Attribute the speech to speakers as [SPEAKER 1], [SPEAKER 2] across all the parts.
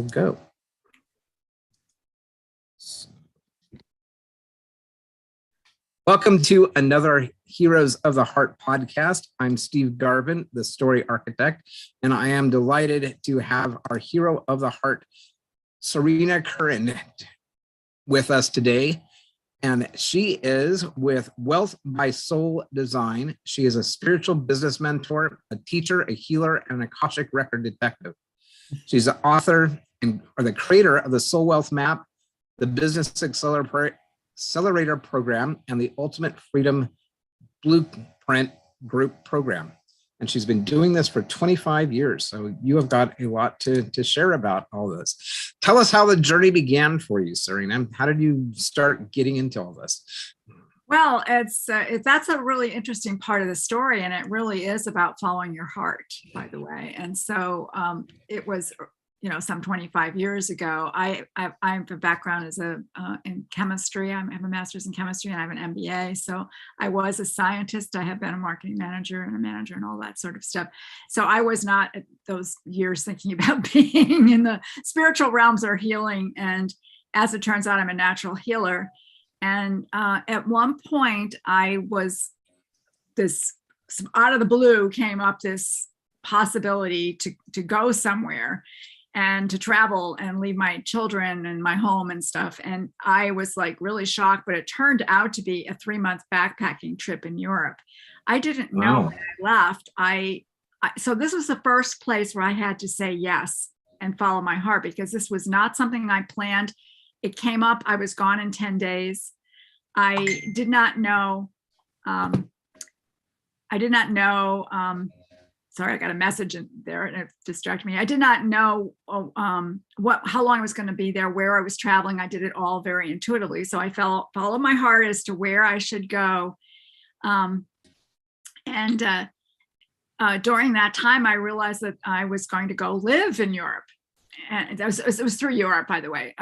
[SPEAKER 1] go. Welcome to another Heroes of the Heart podcast. I'm Steve Garvin, the story architect, and I am delighted to have our hero of the heart, Serena Curran, with us today. And she is with Wealth by Soul Design. She is a spiritual business mentor, a teacher, a healer, and an Akashic record detective. She's the author or the creator of the Soul Wealth Map, the Business Accelerator program, and the Ultimate Freedom Blueprint Group program. And she's been doing this for 25 years. So you have got a lot to share about all this. Tell us how the journey began for you, Serena. How did you start getting into all this?
[SPEAKER 2] Well, that's a really interesting part of the story, and it really is about following your heart, by the way. And so it was, some 25 years ago. I have a background as in chemistry. I have a master's in chemistry, and I have an MBA. So I was a scientist. I have been a marketing manager and a manager and all that sort of stuff. So I was not at those years thinking about being in the spiritual realms or healing. And as it turns out, I'm a natural healer. And at one point, I was out of the blue came up this possibility to go somewhere and to travel and leave my children and my home and stuff. And I was like really shocked, but it turned out to be a 3-month backpacking trip in Europe. I didn't know when I left. So this was the first place where I had to say yes and follow my heart, because this was not something I planned. It came up. I was gone in 10 days. I did not know. Sorry, I got a message in there and it distracted me. I did not know how long I was going to be there, where I was traveling. I did it all very intuitively. So I followed my heart as to where I should go. During that time, I realized that I was going to go live in Europe. And it was through Europe, by the way.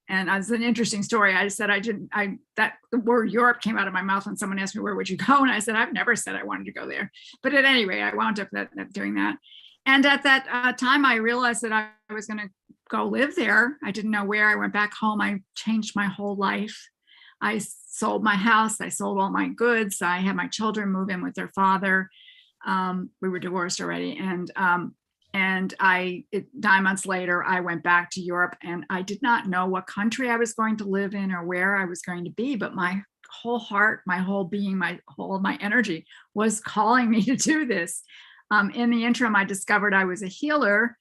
[SPEAKER 2] And it's an interesting story. I said that the word Europe came out of my mouth when someone asked me, where would you go? And I said, I've never said I wanted to go there. But at any rate, I wound up doing that. And at that time, I realized that I was going to go live there. I didn't know where. I went back home. I changed my whole life. I sold my house. I sold all my goods. I had my children move in with their father. We were divorced already. And 9 months later, I went back to Europe, and I did not know what country I was going to live in or where I was going to be, but my whole heart, my whole being, my energy was calling me to do this. In the interim, I discovered I was a healer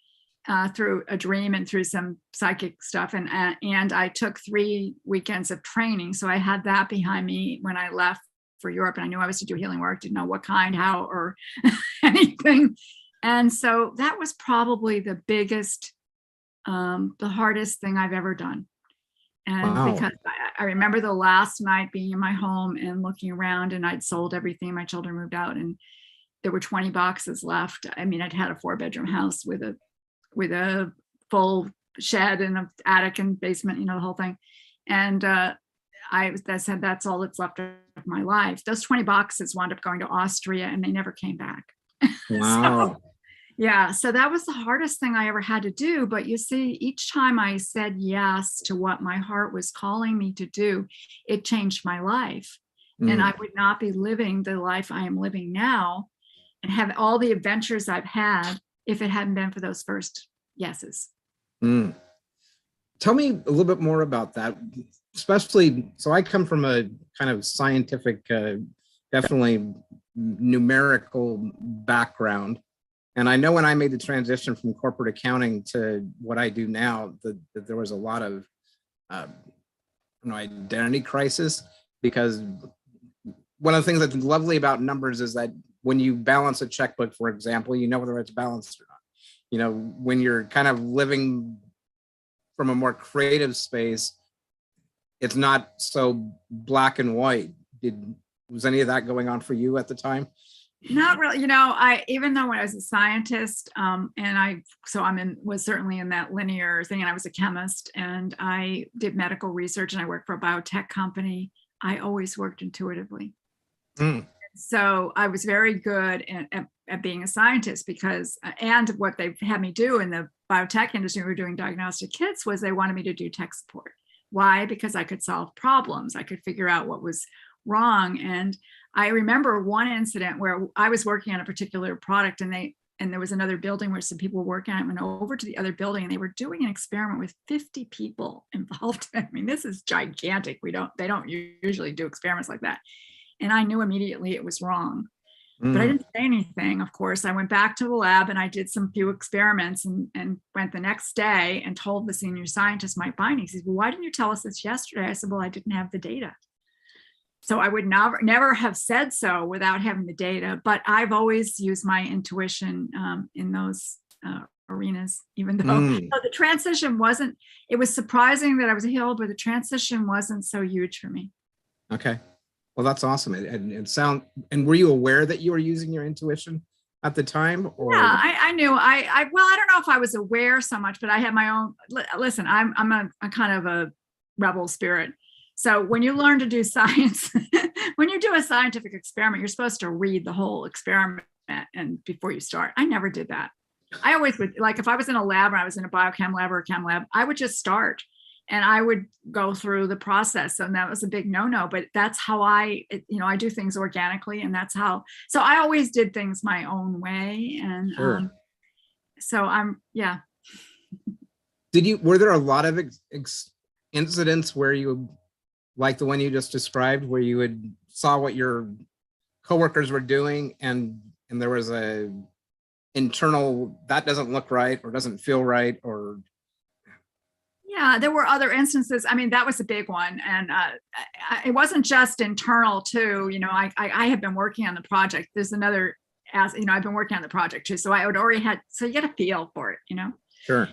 [SPEAKER 2] through a dream and through some psychic stuff. And I took 3 weekends of training. So I had that behind me when I left for Europe, and I knew I was to do healing work, didn't know what kind, how, or anything. And so that was probably the biggest, the hardest thing I've ever done. And because I remember the last night being in my home and looking around, and I'd sold everything. My children moved out, and there were 20 boxes left. I mean, I'd had a 4-bedroom house with a full shed and an attic and basement, the whole thing. And I said, that's all that's left of my life. Those 20 boxes wound up going to Austria, and they never came back.
[SPEAKER 1] Wow.
[SPEAKER 2] So that was the hardest thing I ever had to do. But you see, each time I said yes to what my heart was calling me to do, it changed my life. And I would not be living the life I am living now and have all the adventures I've had if it hadn't been for those first yeses.
[SPEAKER 1] Tell me a little bit more about that, especially, so I come from a kind of scientific, definitely numerical background. And I know when I made the transition from corporate accounting to what I do now, that there was a lot of identity crisis, because one of the things that's lovely about numbers is that when you balance a checkbook, for example, you know whether it's balanced or not. When you're kind of living from a more creative space, it's not so black and white. Was any of that going on for you at the time?
[SPEAKER 2] Not really. Even though when I was a scientist, was certainly in that linear thing, and I was a chemist, and I did medical research, and I worked for a biotech company. I always worked intuitively. So I was very good at being a scientist, because, and what they had me do in the biotech industry, we were doing diagnostic kits, was they wanted me to do tech support. Why? Because I could solve problems. I could figure out what was wrong. And I remember one incident where I was working on a particular product, and there was another building where some people were working on it. I went over to the other building, and they were doing an experiment with 50 people involved. I mean, this is gigantic. They don't usually do experiments like that. And I knew immediately it was wrong. But I didn't say anything, of course. I went back to the lab and I did some few experiments and went the next day and told the senior scientist my findings. He said, well, why didn't you tell us this yesterday? I said, well, I didn't have the data. So I would never have said so without having the data. But I've always used my intuition in those arenas, even though so the transition wasn't, it was surprising that I was healed, but the transition wasn't so huge for me.
[SPEAKER 1] Okay. Well, that's awesome. And were you aware that you were using your intuition at the time? Or?
[SPEAKER 2] Yeah, I knew. Well, I don't know if I was aware so much, but I had my own. Listen, I'm a kind of a rebel spirit. So when you learn to do science, when you do a scientific experiment, you're supposed to read the whole experiment and before you start. I never did that. I always would, like, if I was in a lab or I was in a biochem lab or a chem lab, I would just start. And I would go through the process. And that was a big no-no, but that's how I do things organically. And that's how, so I always did things my own way. And
[SPEAKER 1] sure.
[SPEAKER 2] Yeah.
[SPEAKER 1] Were there a lot of incidents where you, like the one you just described, where you saw what your coworkers were doing and there was a internal, that doesn't look right or doesn't feel right or...
[SPEAKER 2] Yeah, there were other instances. I mean, that was a big one. And it wasn't just internal too. I had been working on the project. There's another, I've been working on the project too. So I would already so you get a feel for it,
[SPEAKER 1] Sure.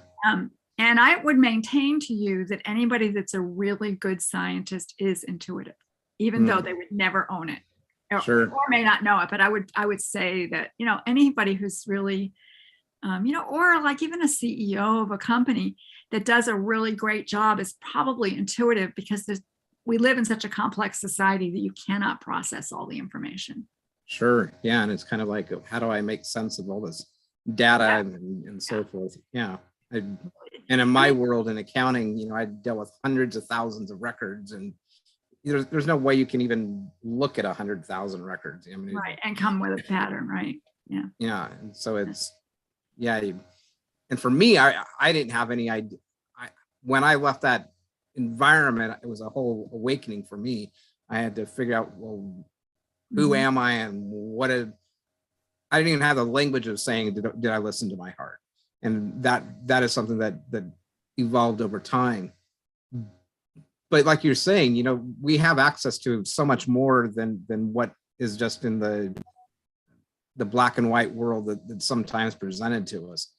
[SPEAKER 2] And I would maintain to you that anybody that's a really good scientist is intuitive, even though they would never own it
[SPEAKER 1] Sure.
[SPEAKER 2] or may not know it. But I would say that, anybody who's really, or like even a CEO of a company that does a really great job is probably intuitive, because we live in such a complex society that you cannot process all the information.
[SPEAKER 1] Sure. Yeah. And it's kind of like, how do I make sense of all this data and so forth? Yeah. And in my world in accounting, I dealt with hundreds of thousands of records, and there's no way you can even look at 100,000 records. I mean,
[SPEAKER 2] right. And come with a pattern. Right. Yeah.
[SPEAKER 1] Yeah. And so it's, yeah. And for me, I didn't have any idea. When I left that environment, it was a whole awakening for me. I had to figure out, well, who am I and I didn't even have the language of saying, did I listen to my heart? And that is something that evolved over time. But like you're saying, we have access to so much more than what is just in the black and white world that's sometimes presented to us.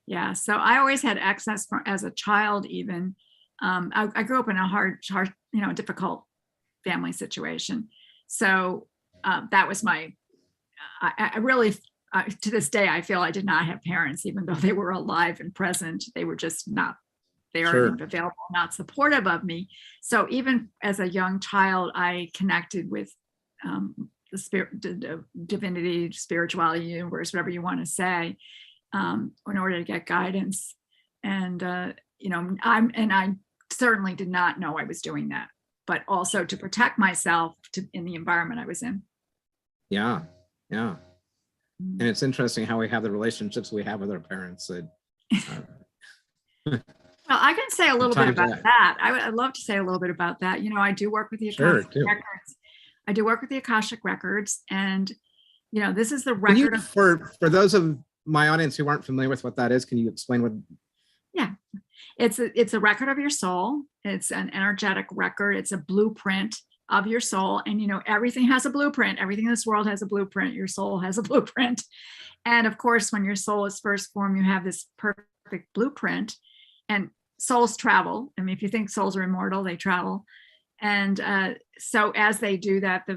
[SPEAKER 2] Yeah. So I always had access as a child, even. I grew up in a hard, difficult family situation. So that was I really, to this day, I feel I did not have parents, even though they were alive and present. They were just not, they aren't available, not supportive of me. So even as a young child, I connected with the spirit, the divinity, spirituality, universe, whatever you want to say, in order to get guidance. And, I certainly did not know I was doing that, but also to protect myself in the environment I was in.
[SPEAKER 1] Yeah. Yeah. And it's interesting how we have the relationships we have with our parents.
[SPEAKER 2] Well, I can say a little bit about that. I'd love to say a little bit about that. I do work with the Akashic records. I do work with the Akashic records, and this is the record
[SPEAKER 1] for those of my audience who aren't familiar with what that is. Can you explain what?
[SPEAKER 2] Yeah, it's a record of your soul. It's an energetic record. It's a blueprint of your soul, and everything has a blueprint. Everything in this world has a blueprint. Your soul has a blueprint, and of course, when your soul is first formed, you have this perfect blueprint. And souls travel. I mean, if you think souls are immortal, they travel. And so as they do that,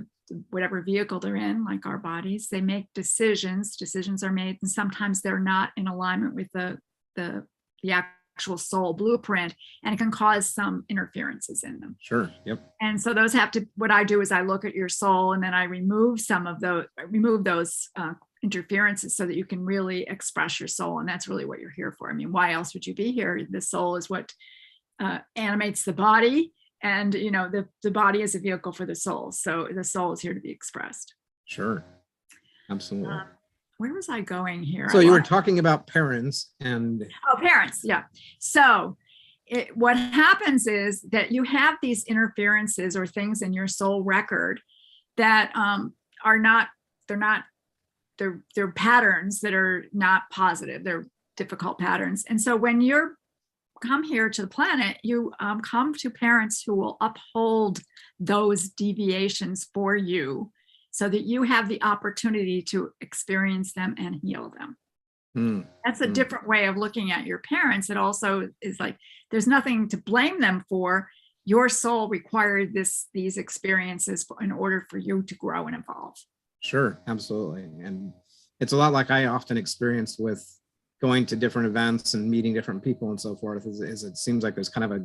[SPEAKER 2] whatever vehicle they're in, like our bodies, they make decisions. Decisions are made, and sometimes they're not in alignment with the actual soul blueprint, and it can cause some interferences in them.
[SPEAKER 1] Sure. Yep.
[SPEAKER 2] And so those what I do is I look at your soul, and then I remove those interferences so that you can really express your soul. And that's really what you're here for. I mean, why else would you be here? The soul is what animates the body, and the body is a vehicle for the soul. So the soul is here to be expressed.
[SPEAKER 1] Sure. Absolutely.
[SPEAKER 2] Where was I going here?
[SPEAKER 1] So you were talking about parents and...
[SPEAKER 2] Oh, parents. Yeah. So what happens is that you have these interferences or things in your soul record that are not, they're patterns that are not positive. They're difficult patterns. And so when you're come here to the planet, you come to parents who will uphold those deviations for you so that you have the opportunity to experience them and heal them. That's a different way of looking at your parents. It also is like, there's nothing to blame them for. Your soul required these experiences in order for you to grow and evolve.
[SPEAKER 1] Sure, absolutely. And it's a lot like I often experience with going to different events and meeting different people and so forth, is it seems like there's kind of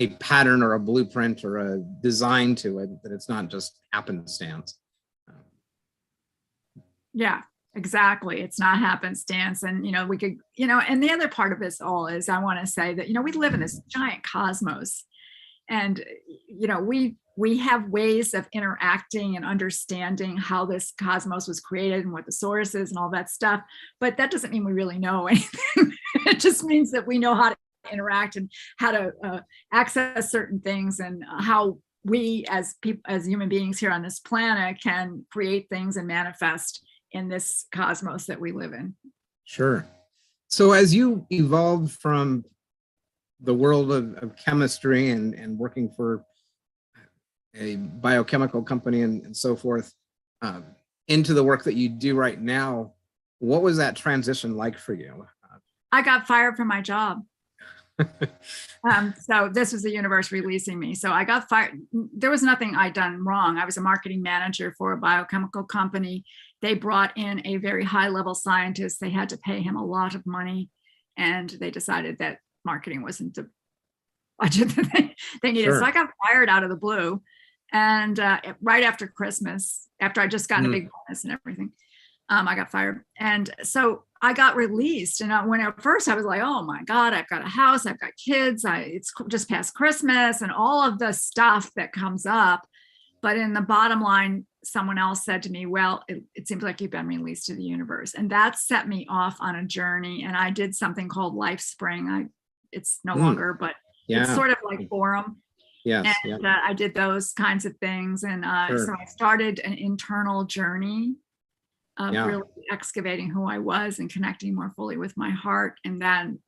[SPEAKER 1] a pattern or a blueprint or a design to it, that it's not just happenstance.
[SPEAKER 2] Yeah, exactly. It's not happenstance. And, we could, and the other part of this all is, I want to say that, we live in this giant cosmos, and, we have ways of interacting and understanding how this cosmos was created and what the source is and all that stuff. But that doesn't mean we really know anything. It just means that we know how to interact and how to access certain things, and how we as people, as human beings here on this planet, can create things and manifest in this cosmos that we live in.
[SPEAKER 1] Sure. So as you evolved from the world of chemistry and working for a biochemical company and so forth, into the work that you do right now, what was that transition like for you?
[SPEAKER 2] I got fired from my job. So this was the universe releasing me. So I got fired. There was nothing I'd done wrong. I was a marketing manager for a biochemical company. They brought in a very high level scientist. They had to pay him a lot of money, and they decided that marketing wasn't the budget that they needed. Sure. So I got fired out of the blue. And right after Christmas, after I just gotten a big bonus and everything, I got fired. And so I got released. And when at first I was like, oh my God, I've got a house, I've got kids, it's just past Christmas and all of the stuff that comes up. But in the bottom line, someone else said to me, well, it seems like you've been released to the universe. And that set me off on a journey. And I did something called Life Spring. It's no longer, but it's sort of like Forum.
[SPEAKER 1] Yes.
[SPEAKER 2] And I did those kinds of things. And so I started an internal journey of really excavating who I was and connecting more fully with my heart. And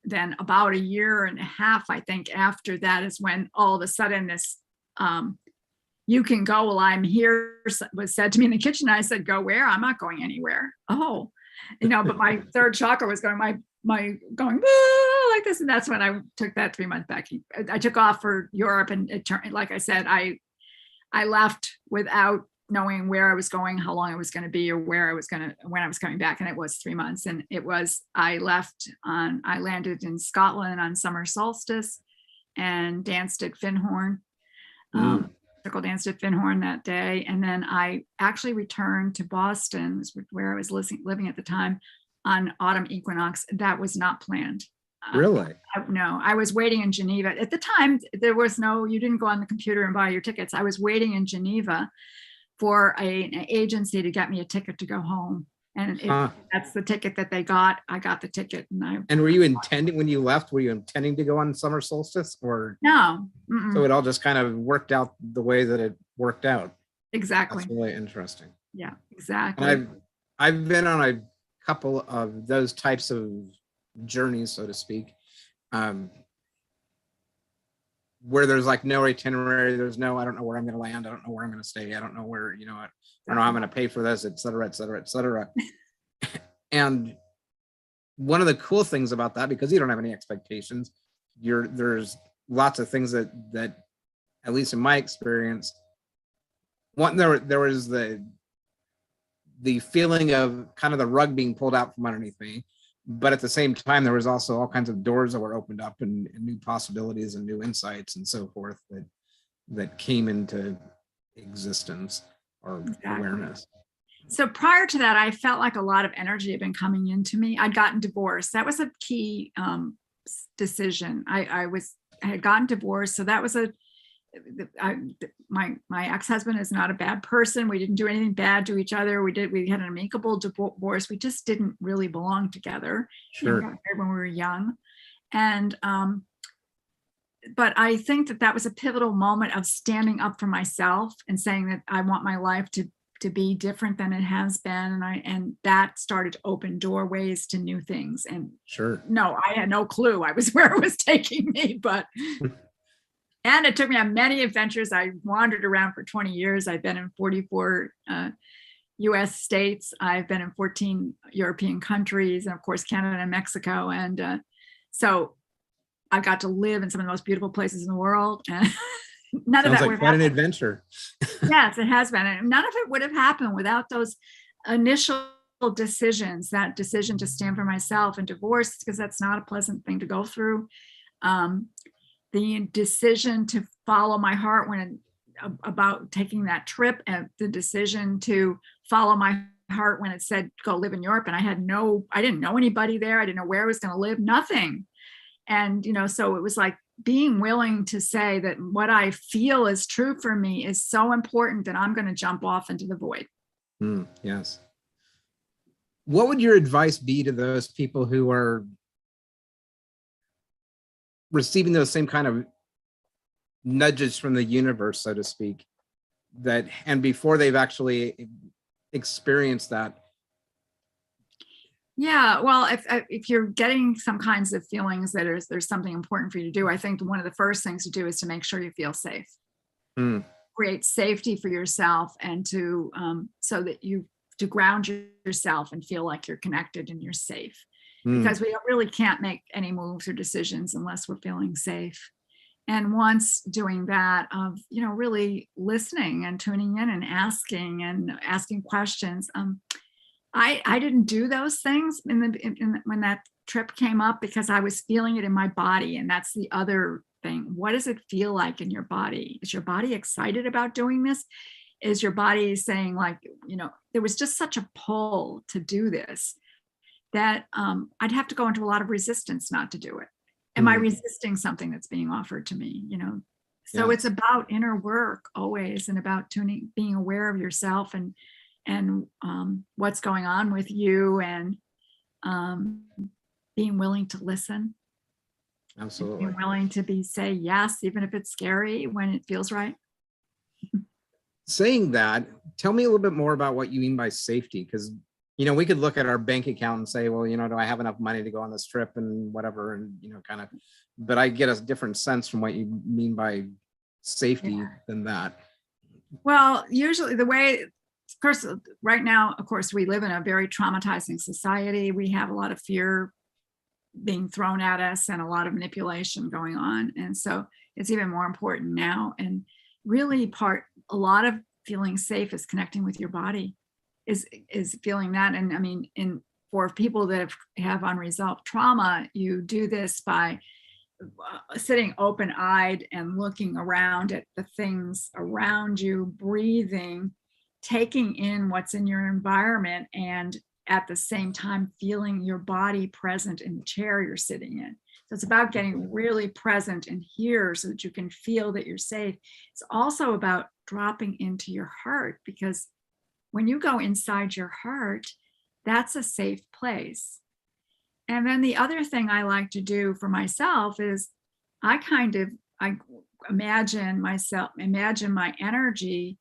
[SPEAKER 2] then about a year and a half, I think, after that is when all of a sudden this, you can go while I'm here, was said to me in the kitchen. I said, go where? I'm not going anywhere. Oh, but my third chakra was going, my going like this. And that's when I took that 3 months back. I took off for Europe, and it turned, like I said, I left without knowing where I was going, how long I was going to be, or when I was coming back. And it was 3 months. And I landed in Scotland on summer solstice and danced at Finhorn. Circle danced at Finhorn that day. And then I actually returned to Boston, where I was living at the time, on autumn equinox. That was not planned.
[SPEAKER 1] Really?
[SPEAKER 2] No, I was waiting in Geneva. At the time, you didn't go on the computer and buy your tickets. I was waiting in Geneva for an agency to get me a ticket to go home. And that's the ticket that they got. I got the ticket.
[SPEAKER 1] And were you intending, when you left, were you intending to go on summer solstice, or?
[SPEAKER 2] No.
[SPEAKER 1] So it all just kind of worked out the way that it worked out.
[SPEAKER 2] Exactly.
[SPEAKER 1] That's really interesting.
[SPEAKER 2] Yeah, exactly.
[SPEAKER 1] And I've been on a couple of those types of journeys, so to speak, where there's like no itinerary. There's no, I don't know where I'm going to land. I don't know where I'm going to stay. I don't know where, I don't know how I'm going to pay for this, et cetera, et cetera, et cetera. And one of the cool things about that, because you don't have any expectations, there's lots of things that at least in my experience, there was the feeling of kind of the rug being pulled out from underneath me. But at the same time, there was also all kinds of doors that were opened up and new possibilities and new insights and so forth that came into existence or awareness.
[SPEAKER 2] So prior to that, I felt like a lot of energy had been coming into me. I'd gotten divorced. That was a key decision. I had gotten divorced, so that was my ex-husband is not a bad person. We didn't do anything bad to each other. We had an amicable divorce. We just didn't really belong together.
[SPEAKER 1] Sure.
[SPEAKER 2] We got married when we were young, and but I think that was a pivotal moment of standing up for myself and saying that I want my life to be different than it has been. And that started to open doorways to new things. And
[SPEAKER 1] sure.
[SPEAKER 2] No, I had no clue I was where it was taking me, but, and it took me on many adventures. I wandered around for 20 years. I've been in 44 US states. I've been in 14 European countries, and of course, Canada and Mexico. And so I got to live in some of the most beautiful places in the world. And none of that
[SPEAKER 1] sounds like quite an adventure.
[SPEAKER 2] Yes, it has been. And none of it would have happened without those initial decisions, that decision to stand for myself and divorce, because that's not a pleasant thing to go through. The decision to follow my heart about taking that trip, and the decision to follow my heart when it said go live in Europe. And I didn't know anybody there. I didn't know where I was going to live, nothing. And, so it was like being willing to say that what I feel is true for me is so important that I'm going to jump off into the void.
[SPEAKER 1] Yes. What would your advice be to those people who are receiving those same kind of nudges from the universe, so to speak, and before they've actually experienced that?
[SPEAKER 2] Yeah, well, if you're getting some kinds of feelings that there's something important for you to do, I think one of the first things to do is to make sure you feel safe. Create safety for yourself, and to so that to ground yourself and feel like you're connected and you're safe. Because we really can't make any moves or decisions unless we're feeling safe. And once doing that, of really listening and tuning in and asking questions. I didn't do those things when that trip came up, because I was feeling it in my body. And that's the other thing. What does it feel like in your body? Is your body excited about doing this? Is your body saying, like, there was just such a pull to do this that I'd have to go into a lot of resistance not to do it. Am I resisting something that's being offered to me? So It's about inner work always, and about being aware of yourself and what's going on with you, and being willing to listen.
[SPEAKER 1] Absolutely.
[SPEAKER 2] Being willing to say yes, even if it's scary, when it feels right.
[SPEAKER 1] Saying that, tell me a little bit more about what you mean by safety, because we could look at our bank account and say, well, do I have enough money to go on this trip and whatever, and kind of, but I get a different sense from what you mean by safety than that.
[SPEAKER 2] Well, usually the way, of course, right now, of course, we live in a very traumatizing society. We have a lot of fear being thrown at us and a lot of manipulation going on. And so it's even more important now. And really a lot of feeling safe is connecting with your body, is feeling that. And I mean, for people that have unresolved trauma, you do this by sitting open-eyed and looking around at the things around you, breathing, taking in what's in your environment, and at the same time feeling your body present in the chair you're sitting in. So it's about getting really present and here so that you can feel that you're safe. It's also about dropping into your heart, because when you go inside your heart, that's a safe place. And then the other thing I like to do for myself is I imagine my energy.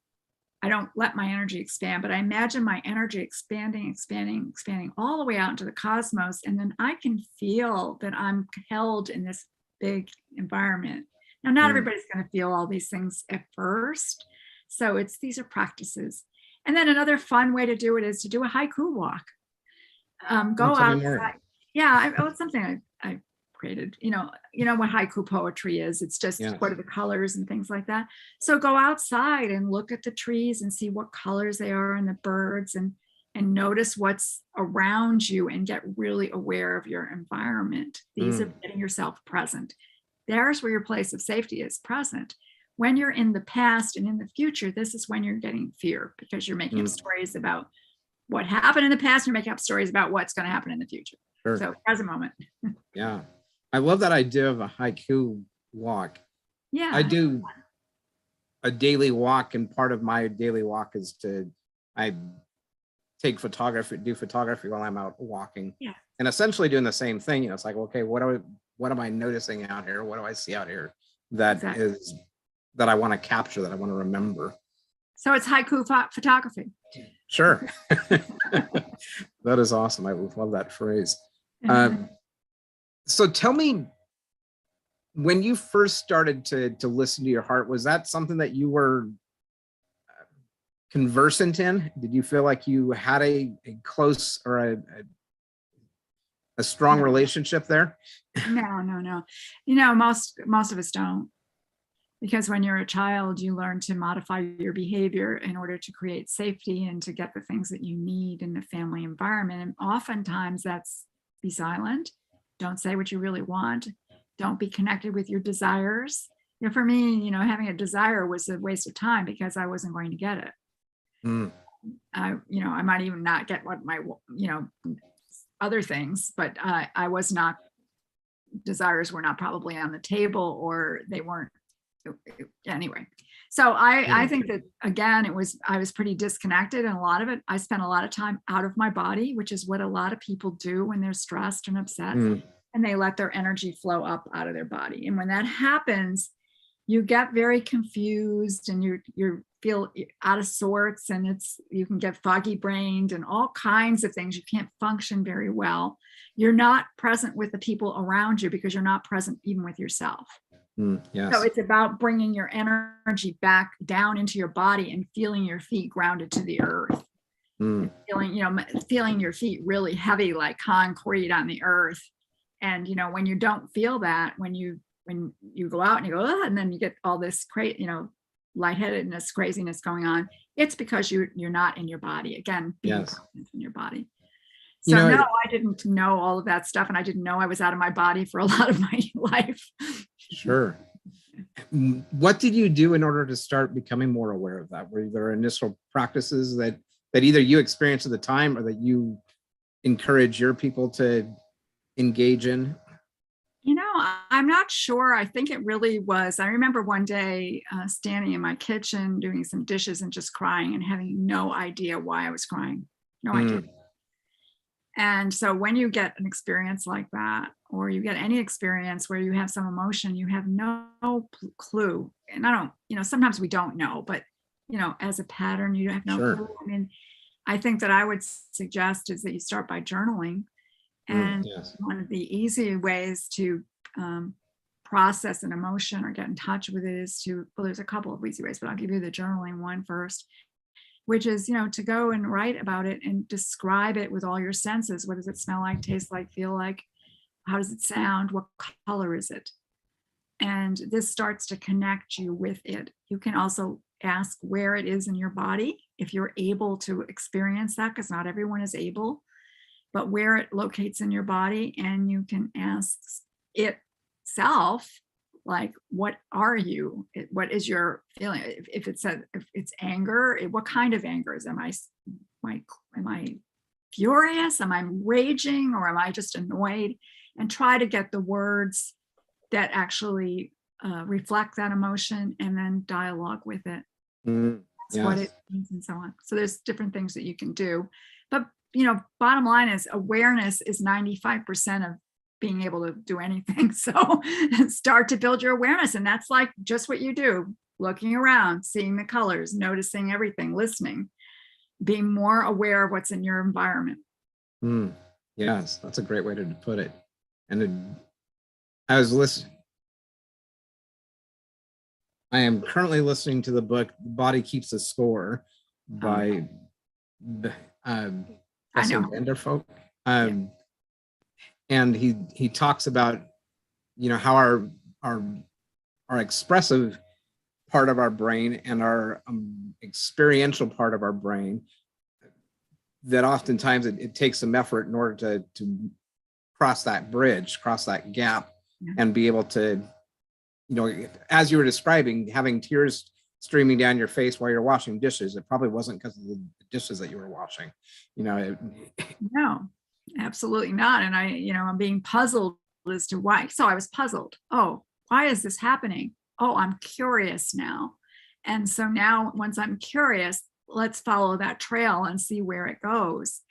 [SPEAKER 2] I don't let my energy expand, but I imagine my energy expanding all the way out into the cosmos. And then I can feel that I'm held in this big environment. Now, not everybody's going to feel all these things at first. So these are practices. And then another fun way to do it is to do a haiku walk. Go outside. Yeah, it's something I created. You know what haiku poetry is. It's just what are the colors and things like that. So go outside and look at the trees and see what colors they are, and the birds, and notice what's around you, and get really aware of your environment. These are getting yourself present. There's where your place of safety is, present. When you're in the past and in the future, this is when you're getting fear, because you're making up stories about what happened in the past, and you're making up stories about what's going to happen in the future.
[SPEAKER 1] Sure.
[SPEAKER 2] So present moment.
[SPEAKER 1] Yeah. I love that idea of a haiku walk.
[SPEAKER 2] Yeah.
[SPEAKER 1] I do a daily walk, and part of my daily walk is I do photography while I'm out walking.
[SPEAKER 2] Yeah.
[SPEAKER 1] And essentially doing the same thing. It's like, okay, what am I noticing out here? What do I see out here that I want to capture, that I want to remember?
[SPEAKER 2] So it's haiku photography.
[SPEAKER 1] Sure. That is awesome. I love that phrase. So tell me, when you first started to listen to your heart, was that something that you were conversant in? Did you feel like you had a close or a strong relationship there?
[SPEAKER 2] No. Most of us don't. Because when you're a child, you learn to modify your behavior in order to create safety and to get the things that you need in the family environment. And oftentimes that's be silent, don't say what you really want, don't be connected with your desires. For me, having a desire was a waste of time because I wasn't going to get it. I might even not get what my, other things, but desires were not probably on the table, or they weren't. Anyway, so I think that, again, I was pretty disconnected, and a lot of it, I spent a lot of time out of my body, which is what a lot of people do when they're stressed and upset, and they let their energy flow up out of their body. And when that happens, you get very confused, and you feel out of sorts, and you can get foggy brained and all kinds of things. You can't function very well. You're not present with the people around you because you're not present even with yourself.
[SPEAKER 1] Yes.
[SPEAKER 2] So it's about bringing your energy back down into your body and feeling your feet grounded to the earth. Feeling your feet really heavy, like concrete on the earth. And when you don't feel that, when you go out and you go, and then you get all this lightheadedness, craziness going on, it's because you're not in your body. Again, being present in your body. So no, I didn't know all of that stuff, and I didn't know I was out of my body for a lot of my life.
[SPEAKER 1] Sure. What did you do in order to start becoming more aware of that? Were there initial practices that either you experienced at the time or that you encourage your people to engage in?
[SPEAKER 2] I'm not sure. I think it really was. I remember one day standing in my kitchen doing some dishes and just crying and having no idea why I was crying. No idea. And so when you get an experience like that, or you get any experience where you have some emotion, you have no clue. And I don't, sometimes we don't know, but, as a pattern, you have no clue. I mean, I think that I would suggest is that you start by journaling. And one of the easy ways to process an emotion or get in touch with it is there's a couple of easy ways, but I'll give you the journaling one first, which is, to go and write about it and describe it with all your senses. What does it smell like, taste like, feel like? How does it sound? What color is it? And this starts to connect you with it. You can also ask where it is in your body, if you're able to experience that, because not everyone is able, but where it locates in your body. And you can ask itself, like, what are you? What is your feeling? If it's anger, what kind of anger is? Am I furious? Am I raging? Or am I just annoyed? And try to get the words that actually reflect that emotion, and then dialogue with it. That's what it means, and so on. So there's different things that you can do. But, bottom line is awareness is 95% of being able to do anything. So start to build your awareness. And that's like just what you do, looking around, seeing the colors, noticing everything, listening, being more aware of what's in your environment.
[SPEAKER 1] Yes, that's a great way to put it. And I was listening. I am currently listening to the book "The Body Keeps a Score" by Vanderfolk. And he talks about, how our expressive part of our brain and our experiential part of our brain, that oftentimes it takes some effort in order to cross that bridge, cross that gap, and be able to, as you were describing, having tears streaming down your face while you're washing dishes, it probably wasn't because of the dishes that you were washing.
[SPEAKER 2] No, absolutely not. And I'm being puzzled as to why. So I was puzzled. Oh, why is this happening? Oh, I'm curious now. And so now, once I'm curious, let's follow that trail and see where it goes.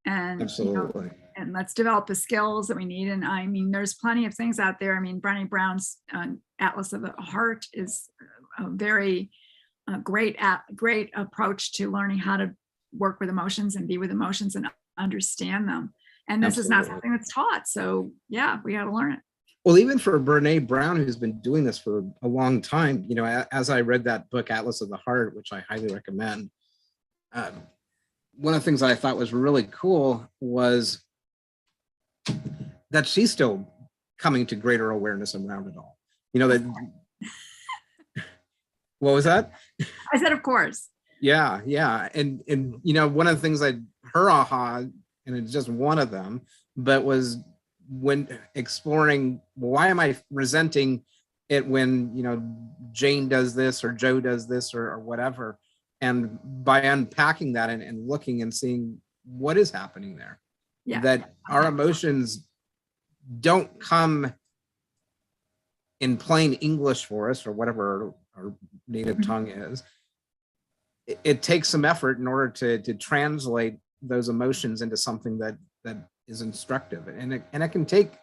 [SPEAKER 2] And
[SPEAKER 1] Absolutely.
[SPEAKER 2] and let's develop the skills that we need. And I mean, there's plenty of things out there. I mean, Brené Brown's Atlas of the Heart is a very great approach to learning how to work with emotions and be with emotions and understand them. And this is not something that's taught. So yeah, we got to learn it.
[SPEAKER 1] Well, even for Brené Brown, who's been doing this for a long time, as I read that book, Atlas of the Heart, which I highly recommend, one of the things that I thought was really cool was that she's still coming to greater awareness around it all. That. What was that?
[SPEAKER 2] I said, of course.
[SPEAKER 1] Yeah. And one of the things her aha, and it's just one of them, but was when exploring, why am I resenting it when, Jane does this or Joe does this or whatever. And by unpacking that and looking and seeing what is happening there, that our emotions don't come in plain English for us or whatever our native tongue is. It takes some effort in order to translate those emotions into something that is instructive, and it can take,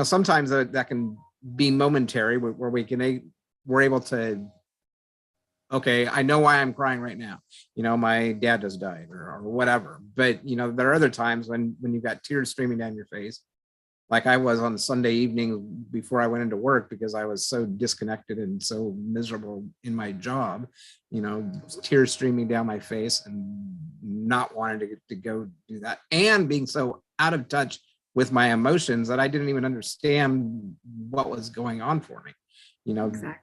[SPEAKER 1] sometimes that can be momentary where we're able to, okay, I know why I'm crying right now. My dad just died or whatever. But there are other times when you've got tears streaming down your face, like I was on Sunday evening before I went into work because I was so disconnected and so miserable in my job, tears streaming down my face and not wanting to go do that, and being so out of touch with my emotions that I didn't even understand what was going on for me.
[SPEAKER 2] Exactly.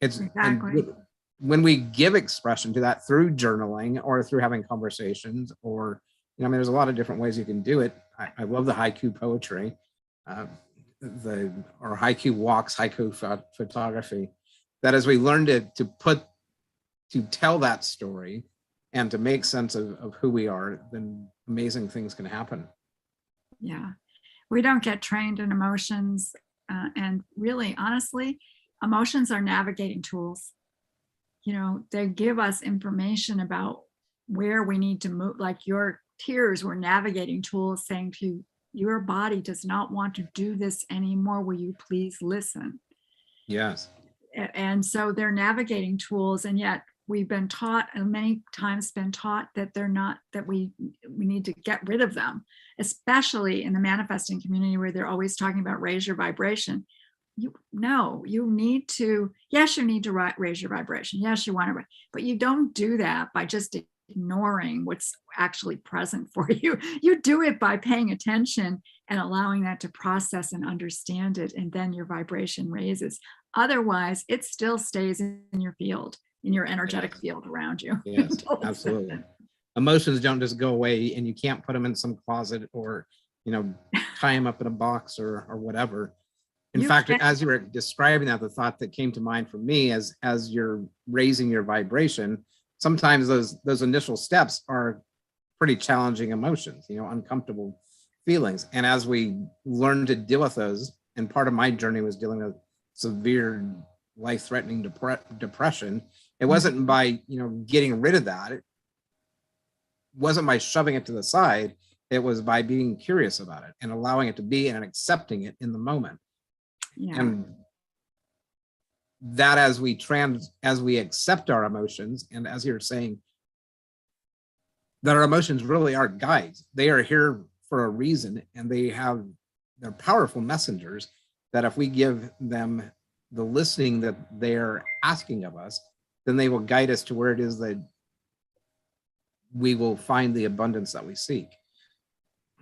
[SPEAKER 1] Exactly. When we give expression to that through journaling or through having conversations, or there's a lot of different ways you can do it. I love the haiku poetry, or haiku walks, haiku photography. That as we learn to tell that story and to make sense of who we are, then amazing things can happen.
[SPEAKER 2] Yeah, we don't get trained in emotions, and really, honestly, emotions are navigating tools. They give us information about where we need to move. Like your tears were navigating tools saying to you, your body does not want to do this anymore. Will you please listen?
[SPEAKER 1] Yes.
[SPEAKER 2] And so they're navigating tools, and yet we've been taught, and many times been taught, that they're not, that we need to get rid of them, especially in the manifesting community where they're always talking about raise your vibration. You need to, yes, you need to raise your vibration. Yes, you want to, but you don't do that by just ignoring what's actually present for you. You do it by paying attention and allowing that to process and understand it. And then your vibration raises. Otherwise, it still stays in your field, in your energetic field around you.
[SPEAKER 1] Yes, absolutely. Emotions don't just go away, and you can't put them in some closet or, tie them up in a box or whatever. In fact, as you were describing that, the thought that came to mind for me as you're raising your vibration, sometimes those initial steps are pretty challenging emotions, uncomfortable feelings. And as we learn to deal with those, and part of my journey was dealing with severe life-threatening depression, it wasn't by, getting rid of that. It wasn't by shoving it to the side. It was by being curious about it and allowing it to be and accepting it in the moment.
[SPEAKER 2] Yeah.
[SPEAKER 1] And that as we accept our emotions, and as you're saying, that our emotions really are guides. They are here for a reason, and they're powerful messengers that if we give them the listening that they're asking of us, then they will guide us to where it is that we will find the abundance that we seek.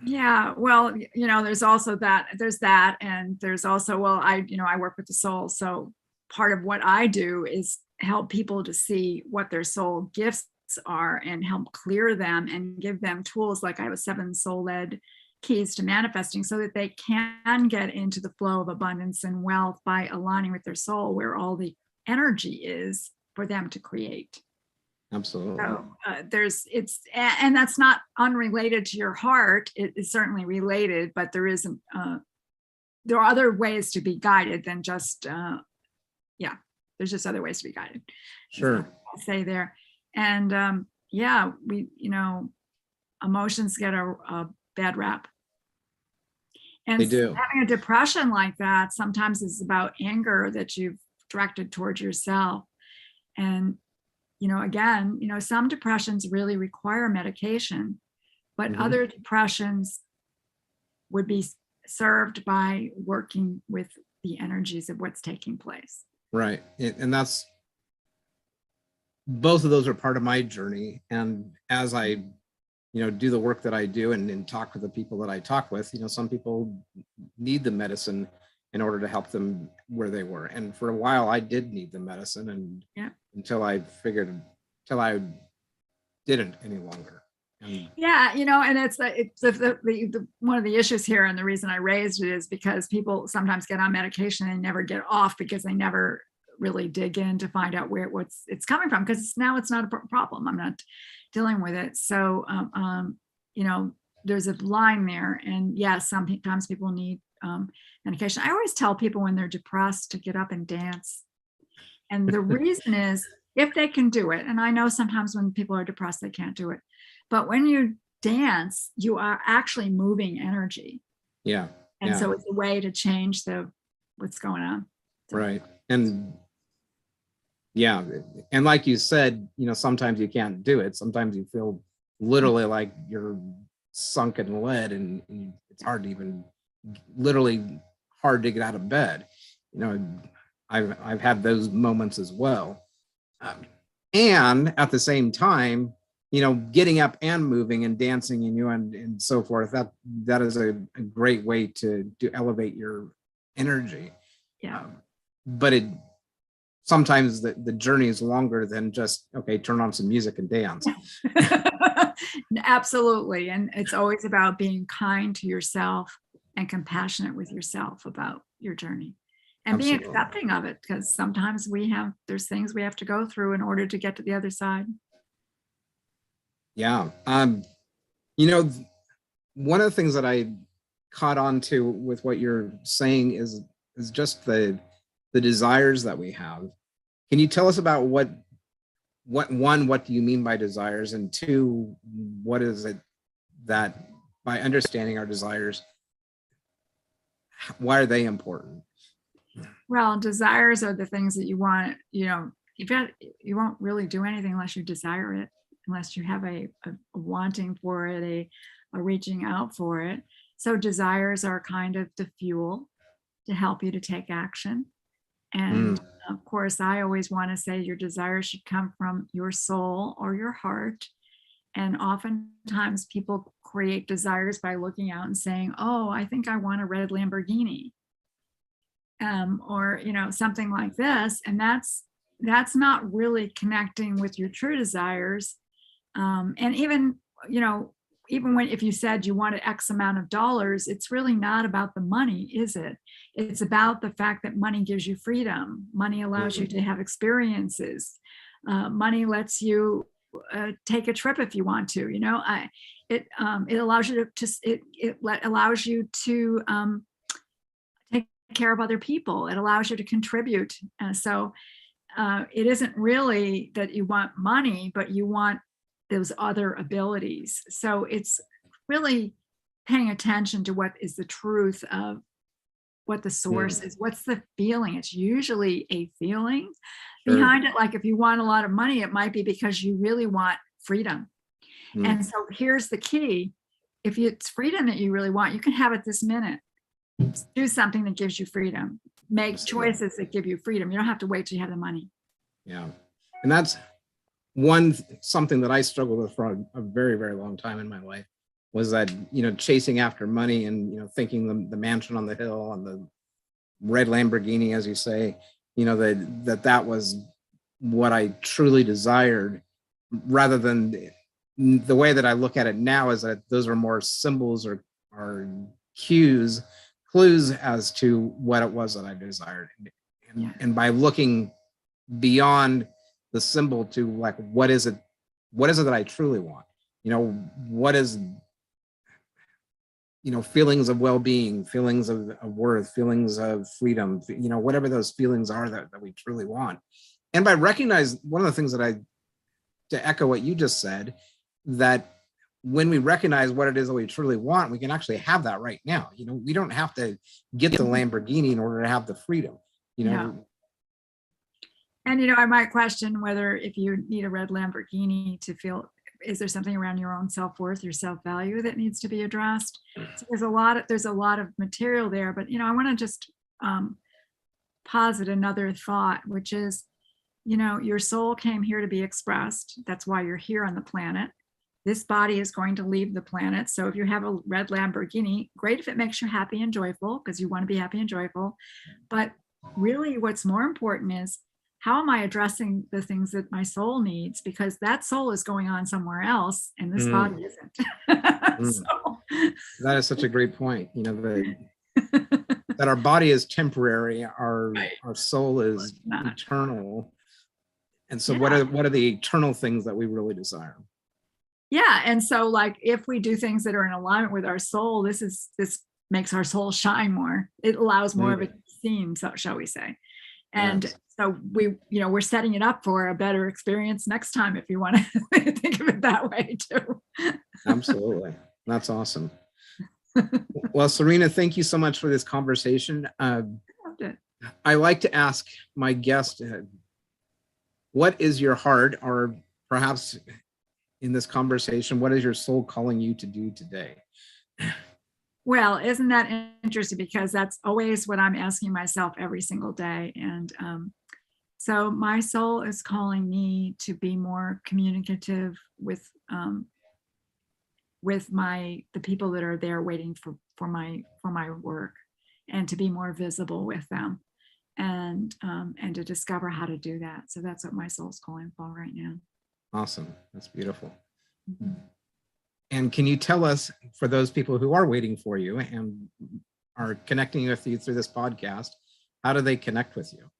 [SPEAKER 2] Yeah, well, there's also that, and there's also, I work with the soul. So part of what I do is help people to see what their soul gifts are and help clear them and give them tools. Like I have 7 soul-led keys to manifesting so that they can get into the flow of abundance and wealth by aligning with their soul, where all the energy is for them to create.
[SPEAKER 1] Absolutely.
[SPEAKER 2] So and that's not unrelated to your heart. It is certainly related, but there isn't. There are other ways to be guided than just. There's just other ways to be guided.
[SPEAKER 1] Sure.
[SPEAKER 2] I'll say there, and emotions get a bad rap. And
[SPEAKER 1] they do.
[SPEAKER 2] Having a depression like that sometimes is about anger that you've directed towards yourself. And, some depressions really require medication, but other depressions would be served by working with the energies of what's taking place.
[SPEAKER 1] Right. And that's, both of those are part of my journey. And as I do the work that I do and talk with the people that I talk with, some people need the medicine in order to help them where they were. And for a while I did need the medicine, and until I didn't any longer. And
[SPEAKER 2] it's the one of the issues here, and the reason I raised it is because people sometimes get on medication and never get off because they never really dig in to find out where it's coming from, because now it's not a problem. I'm not dealing with it. So, there's a line there. And yes, sometimes people need medication. I always tell people when they're depressed to get up and dance. And the reason is if they can do it. And I know sometimes when people are depressed, they can't do it. But when you dance, you are actually moving energy.
[SPEAKER 1] Yeah.
[SPEAKER 2] And so it's a way to change what's going on.
[SPEAKER 1] Right. And and like you said, sometimes you can't do it. Sometimes you feel literally like you're sunk in lead, and it's hard to even, literally hard to get out of bed. I've had those moments as well. And at the same time, getting up and moving and dancing and so forth, that is a great way to elevate your energy.
[SPEAKER 2] Yeah.
[SPEAKER 1] But sometimes the journey is longer than just, okay, turn on some music and dance.
[SPEAKER 2] Absolutely. And it's always about being kind to yourself and compassionate with yourself about your journey, and being accepting of it, because sometimes there's things we have to go through in order to get to the other side.
[SPEAKER 1] Yeah. One of the things that I caught on to with what you're saying is just the desires that we have. Can you tell us about what do you mean by desires? And two, what is it that, by understanding our desires, why are they important?
[SPEAKER 2] Well, desires are the things that you want, you won't really do anything unless you desire it, unless you have a wanting for it, a reaching out for it. So desires are kind of the fuel to help you to take action. And of course, I always want to say your desires should come from your soul or your heart. And oftentimes people create desires by looking out and saying, oh, I think I want a red Lamborghini. Or, something like this. And that's not really connecting with your true desires. And even if you said you wanted X amount of dollars, it's really not about the money, is it? It's about the fact that money gives you freedom. Money allows you to have experiences. Money lets you take a trip if you want to. It allows you allows you to take care of other people. It allows you to contribute. So it isn't really that you want money, but you want those other abilities. So it's really paying attention to what is the truth of what the source is. What's the feeling? It's usually a feeling behind it. Like if you want a lot of money, it might be because you really want freedom. And so here's the key. If it's freedom that you really want, you can have it this minute. Do something that gives you freedom. Make choices that give you freedom. You don't have to wait till you have the money.
[SPEAKER 1] Yeah. And that's something that I struggled with for a very, very long time in my life, was that, chasing after money and, thinking the mansion on the hill and the red Lamborghini, as you say, that was what I truly desired, rather than the way that I look at it now is that those are more symbols or clues as to what it was that I desired. And by looking beyond the symbol to like, what is it that I truly want? What is, feelings of well-being, feelings of worth, feelings of freedom, whatever those feelings are that we truly want. And by recognize one of the things to echo what you just said, that when we recognize what it is that we truly want, we can actually have that right now. We don't have to get the Lamborghini in order to have the freedom,
[SPEAKER 2] Yeah. And, I might question whether if you need a red Lamborghini to feel, is there something around your own self-worth, your self-value that needs to be addressed? So there's a lot of material there, but, I want to just posit another thought, which is, your soul came here to be expressed. That's why you're here on the planet. This body is going to leave the planet. So if you have a red Lamborghini, great if it makes you happy and joyful, because you want to be happy and joyful. But really what's more important is, how am I addressing the things that my soul needs? Because that soul is going on somewhere else and this body isn't. So.
[SPEAKER 1] That is such a great point. That our body is temporary, our soul is eternal. And so what are the eternal things that we really desire?
[SPEAKER 2] Yeah. And so like, if we do things that are in alignment with our soul, this makes our soul shine more. It allows more of it to be seen, so shall we say. And so we're setting it up for a better experience next time, if you want to think of it that way too.
[SPEAKER 1] Absolutely. That's awesome. Well, Serena, thank you so much for this conversation. I like to ask my guest, what is your heart, or perhaps in this conversation, what is your soul calling you to do today?
[SPEAKER 2] Well, isn't that interesting? Because that's always what I'm asking myself every single day. And so my soul is calling me to be more communicative with the people that are there waiting for my work, and to be more visible with them, and to discover how to do that. So that's what my soul's calling for right now.
[SPEAKER 1] Awesome. That's beautiful. Mm-hmm. And can you tell us, for those people who are waiting for you and are connecting with you through this podcast, how do they connect with you?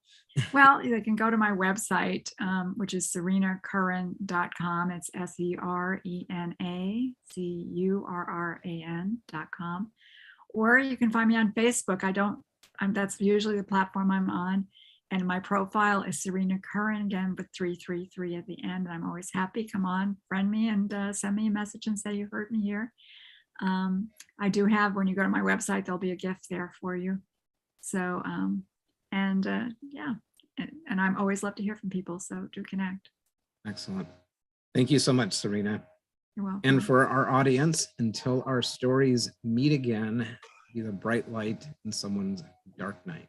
[SPEAKER 2] Well, they can go to my website, which is serenacurran.com. It's SerenaCurran.com. Or you can find me on Facebook. That's usually the platform I'm on. And my profile is Serena Curran, again, with 333 at the end. And I'm always happy. Come on, friend me and send me a message and say you heard me here. I do have, when you go to my website, there'll be a gift there for you. So, and I'm always love to hear from people. So do connect.
[SPEAKER 1] Excellent. Thank you so much, Serena.
[SPEAKER 2] You're welcome.
[SPEAKER 1] And for our audience, until our stories meet again, be the bright light in someone's dark night.